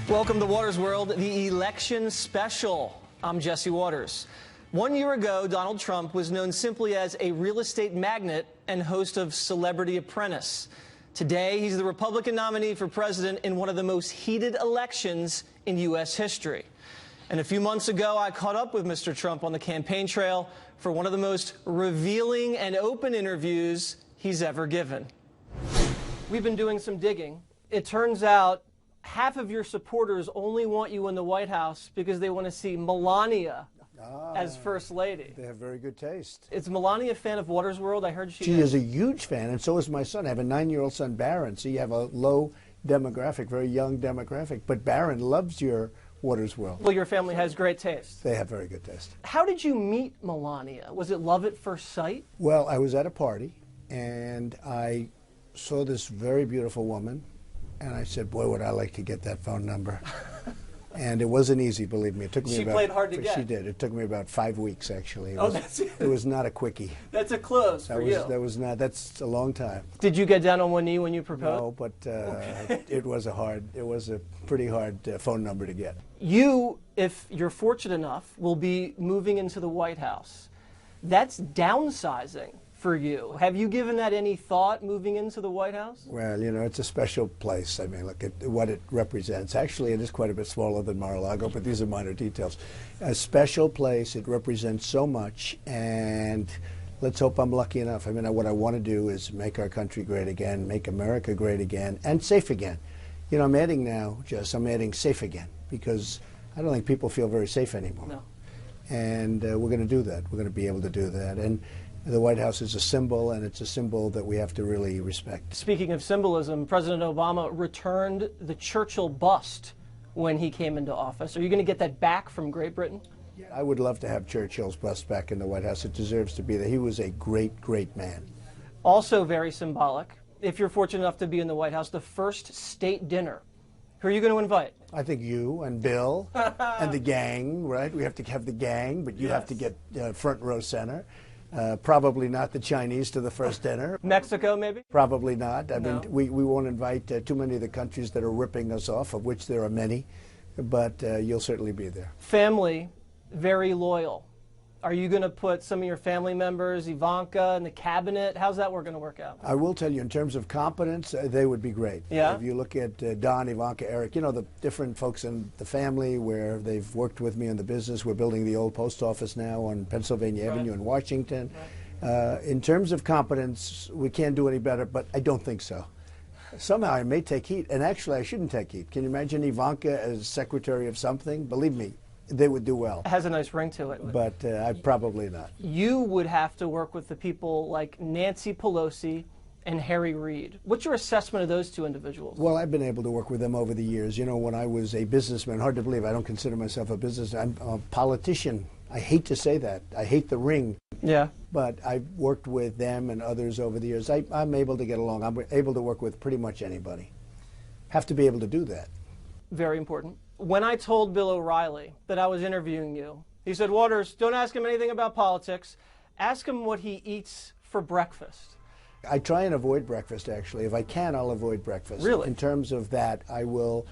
Welcome to Waters World, the election special. I'm Jesse Waters. 1 year ago, Donald Trump was known simply as a real estate magnate and host of Celebrity Apprentice. Today, he's the Republican nominee for president in one of the most heated elections in U.S. history. And a few months ago, I caught up with Mr. Trump on the campaign trail for one of the most revealing and open interviews he's ever given. We've been doing some digging. It turns out half of your supporters only want you in the White House because they want to see Melania as First Lady. They have very good taste. Is Melania a fan of Waters World? I heard She is a huge fan, and so is my son. I have a 9-year-old son, Barron, so you have a low demographic, very young demographic. But Barron loves your Waters World. Well, your family has great taste. They have very good taste. How did you meet Melania? Was it love at first sight? Well, I was at a party, and I saw this very beautiful woman, and I said, boy, would I like to get that phone number. And it wasn't easy, believe me. It took me She played hard to get. She did. It took me about 5 weeks, actually. That's it. It was not a quickie. That's a close for you. That's a long time. Did you get down on one knee when you proposed? No, but it was a pretty hard phone number to get. You, if you're fortunate enough, will be moving into the White House. That's downsizing for you. Have you given that any thought, moving into the White House? Well, you know, it's a special place. I mean, look at what it represents. Actually, it is quite a bit smaller than Mar-a-Lago, but these are minor details. A special place. It represents so much, and let's hope I'm lucky enough. I mean, what I want to do is make our country great again, make America great again, and safe again. You know, I'm adding now, I'm adding safe again, because I don't think people feel very safe anymore. No. And we're going to do that. We're going to be able to do that. And the White House is a symbol, and it's a symbol that we have to really respect. Speaking of symbolism, President Obama returned the Churchill bust when he came into office. Are you going to get that back from Great Britain? I would love to have Churchill's bust back in the White House. It deserves to be there. He was a great, great man. Also very symbolic, if you're fortunate enough to be in the White House, the first state dinner. Who are you going to invite? I think you and Bill and the gang, right? We have to have the gang, but you have to get front row center. Probably not the Chinese to the first dinner. Mexico, maybe? Probably not. I mean, we won't invite too many of the countries that are ripping us off, of which there are many, but you'll certainly be there. Family, very loyal. Are you going to put some of your family members, Ivanka, in the cabinet? How's that going to work out? I will tell you, in terms of competence, they would be great. Yeah? If you look at Don, Ivanka, Eric, you know, the different folks in the family where they've worked with me in the business. We're building the old post office now on Pennsylvania Avenue in Washington. Right. In terms of competence, we can't do any better, but I don't think so. Somehow I may take heat, and actually I shouldn't take heat. Can you imagine Ivanka as secretary of something? Believe me, they would do well. It has a nice ring to it. But I'd probably not. You would have to work with the people like Nancy Pelosi and Harry Reid. What's your assessment of those two individuals? Well, I've been able to work with them over the years. You know, when I was a businessman, hard to believe, I don't consider myself a businessman. I'm a politician. I hate to say that. I hate the ring. Yeah. But I've worked with them and others over the years. I'm able to get along. I'm able to work with pretty much anybody. Have to be able to do that. Very important. When I told Bill O'Reilly that I was interviewing you, he said, Waters, don't ask him anything about politics. Ask him what he eats for breakfast. I try and avoid breakfast, actually. If I can, I'll avoid breakfast. Really? In terms of that, I will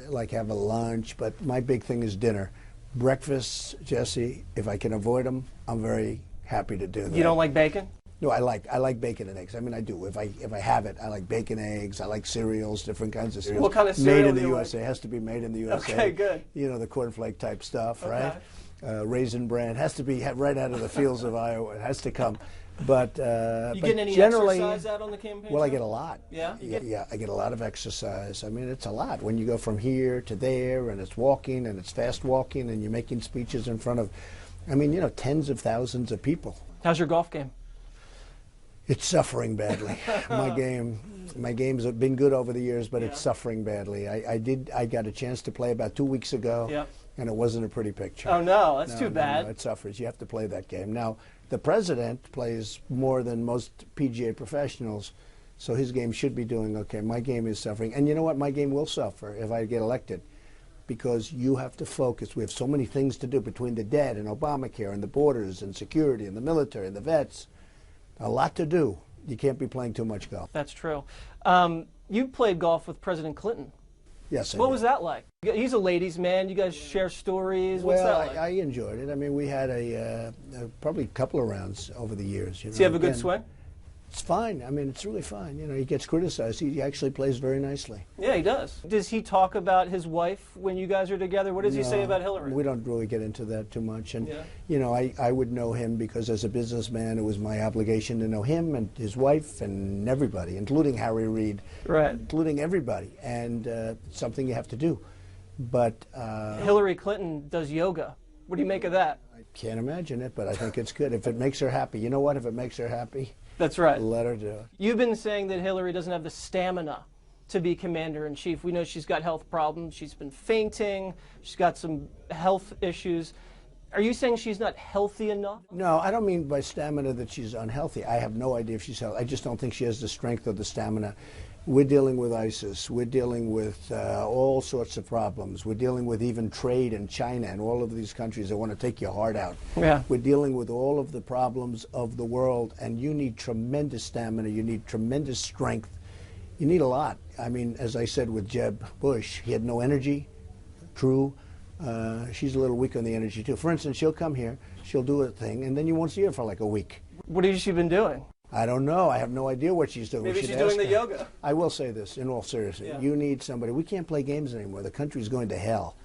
like have a lunch, but my big thing is dinner. Breakfast, Jesse, if I can avoid them, I'm very happy to do that. You don't like bacon? No, I like bacon and eggs. I mean, I do. If I have it, I like bacon, eggs. I like cereals, different kinds of cereals. What kind of cereal Made in do the you USA. like? It has to be made in the USA. Okay, good. You know, the cornflake type stuff, Okay. right? Raisin bran has to be right out of the fields of Iowa. It has to come. But you getting any generally, exercise out on the campaign? Well, I get a lot. Yeah? Yeah, I get a lot of exercise. I mean, it's a lot when you go from here to there, and it's walking, and it's fast walking, and you're making speeches in front of, I mean, you know, tens of thousands of people. How's your golf game? It's suffering badly. My game's been good over the years, but it's suffering badly. I got a chance to play about 2 weeks ago, and it wasn't a pretty picture. Oh no, that's too bad. No, it suffers. You have to play that game. Now, the president plays more than most PGA professionals, so his game should be doing okay. My game is suffering, and you know what? My game will suffer if I get elected, because you have to focus. We have so many things to do between the debt and Obamacare and the borders and security and the military and the vets. A lot to do. You can't be playing too much golf. That's true. You played golf with President Clinton. Yes, I What did. was that like? He's a ladies' man. You guys share stories. What's Well, that like? I enjoyed it. I mean, we had probably a couple of rounds over the years. Does he have a good Again, swing? It's fine. I mean, it's really fine. He gets criticized. He actually plays very nicely. Yeah, he does. Does he talk about his wife when you guys are together? What does he say No, about Hillary? We don't really get into that too much. And, Yeah. I would know him because as a businessman, it was my obligation to know him and his wife and everybody, including Harry Reid, Right. including everybody. And it's something you have to do. But Hillary Clinton does yoga. What do you make of that? I can't imagine it, but I think it's good. If it makes her happy, you know what? If it makes her happy, That's right. let her do it. You've been saying that Hillary doesn't have the stamina to be commander-in-chief. We know she's got health problems. She's been fainting. She's got some health issues. Are you saying she's not healthy enough? No, I don't mean by stamina that she's unhealthy. I have no idea if she's healthy. I just don't think she has the strength or the stamina. We're dealing with ISIS. We're dealing with all sorts of problems. We're dealing with even trade in China and all of these countries that want to take your heart out. Yeah. We're dealing with all of the problems of the world, and you need tremendous stamina. You need tremendous strength. You need a lot. I mean, as I said with Jeb Bush, he had no energy. True. She's a little weak on the energy, too. For instance, she'll come here, she'll do a thing, and then you won't see her for like a week. What has she been doing? I don't know. I have no idea what she's doing. Maybe We should she's doing ask the her. yoga. I will say this, in all seriousness. Yeah. You need somebody. We can't play games anymore. The country's going to hell.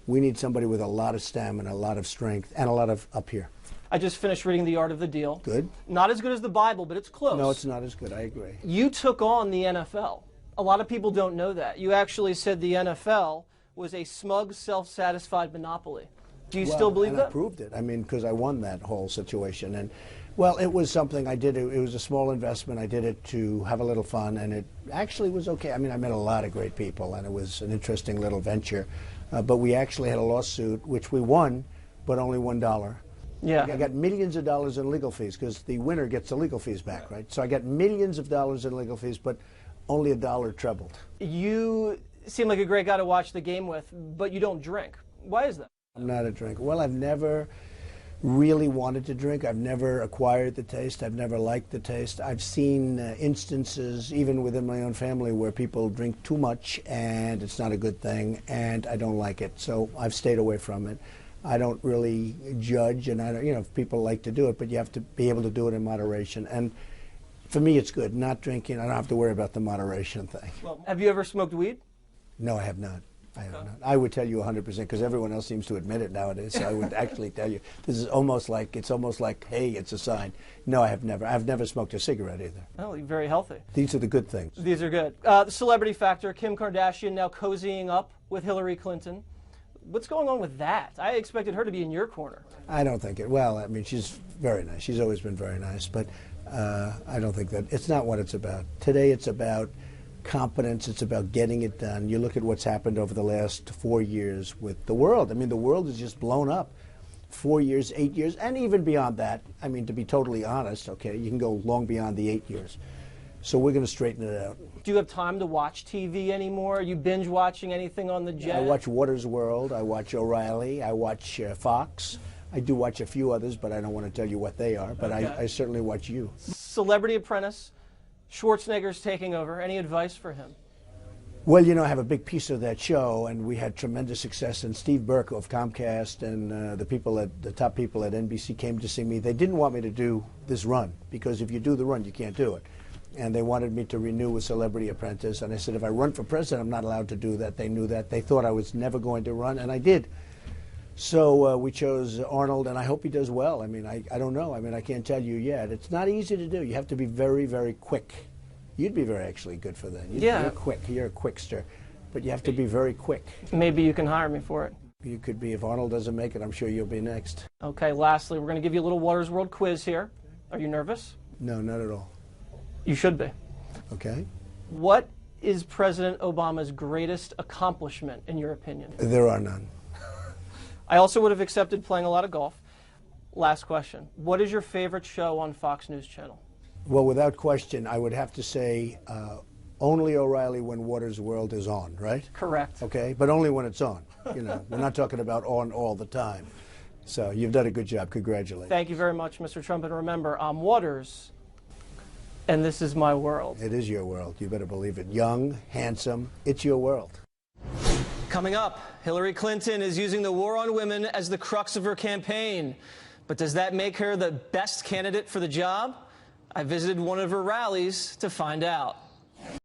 We need somebody with a lot of stamina, a lot of strength, and a lot of up here. I just finished reading The Art of the Deal. Good? Not as good as the Bible, but it's close. No, it's not as good. I agree. You took on the NFL. A lot of people don't know that. You actually said the NFL was a smug, self-satisfied monopoly. Do you still believe and that? I proved it. I mean, because I won that whole situation. And, well, it was something I did. It was a small investment. I did it to have a little fun, and it actually was okay. I mean, I met a lot of great people, and it was an interesting little venture. But we actually had a lawsuit, which we won, but only $1. Yeah. I got millions of dollars in legal fees because the winner gets the legal fees back, right? So I got millions of dollars in legal fees, but only $1 trebled. You seem like a great guy to watch the game with, but you don't drink. Why is that? I'm not a drinker. Well, I've never really wanted to drink. I've never acquired the taste. I've never liked the taste. I've seen instances, even within my own family, where people drink too much and it's not a good thing, and I don't like it. So I've stayed away from it. I don't really judge, and I don't, if people like to do it, but you have to be able to do it in moderation. And for me, it's good. Not drinking, I don't have to worry about the moderation thing. Well, have you ever smoked weed? No, I have not. I have not. I would tell you 100% because everyone else seems to admit it nowadays. So I would actually tell you this is almost like hey, it's a sign. No, I have never. I've never smoked a cigarette either. Oh, you're very healthy. These are the good things. These are good. The celebrity factor, Kim Kardashian now cozying up with Hillary Clinton. What's going on with that? I expected her to be in your corner. I don't think it. Well, I mean, she's very nice. She's always been very nice, but I don't think that it's not what it's about. Today, it's about competence. It's about getting it done. You look at what's happened over the last 4 years with the world. I mean, the world has just blown up. 4 years, 8 years, and even beyond that. I mean, to be totally honest, okay, you can go long beyond the 8 years. So we're going to straighten it out. Do you have time to watch TV anymore? Are you binge watching anything on the jet? I watch Water's World. I watch O'Reilly. I watch Fox. I do watch a few others, but I don't want to tell you what they are. But Okay. I certainly watch you. Celebrity Apprentice. Schwarzenegger's taking over. Any advice for him? Well, I have a big piece of that show, and we had tremendous success. And Steve Burke of Comcast and the top people at NBC came to see me. They didn't want me to do this run because if you do the run, you can't do it. And they wanted me to renew with Celebrity Apprentice. And I said, if I run for president, I'm not allowed to do that. They knew that. They thought I was never going to run, and I did. So we chose Arnold, and I hope he does well. I mean, I don't know. I mean, I can't tell you yet. It's not easy to do. You have to be very, very quick. You'd be very actually good for that. You're quick. You're a quickster. But you have to be very quick. Maybe you can hire me for it. You could be. If Arnold doesn't make it, I'm sure you'll be next. Okay, lastly, we're going to give you a little Water's World quiz here. Are you nervous? No, not at all. You should be. Okay. What is President Obama's greatest accomplishment, in your opinion? There are none. I also would have accepted playing a lot of golf. Last question. What is your favorite show on Fox News Channel? Well, without question, I would have to say only O'Reilly when Water's World is on, right? Correct. Okay, but only when it's on. We're not talking about on all the time. So you've done a good job. Congratulations. Thank you very much, Mr. Trump. And remember, I'm Waters, and this is my world. It is your world. You better believe it. Young, handsome, it's your world. Coming up, Hillary Clinton is using the war on women as the crux of her campaign. But does that make her the best candidate for the job? I visited one of her rallies to find out.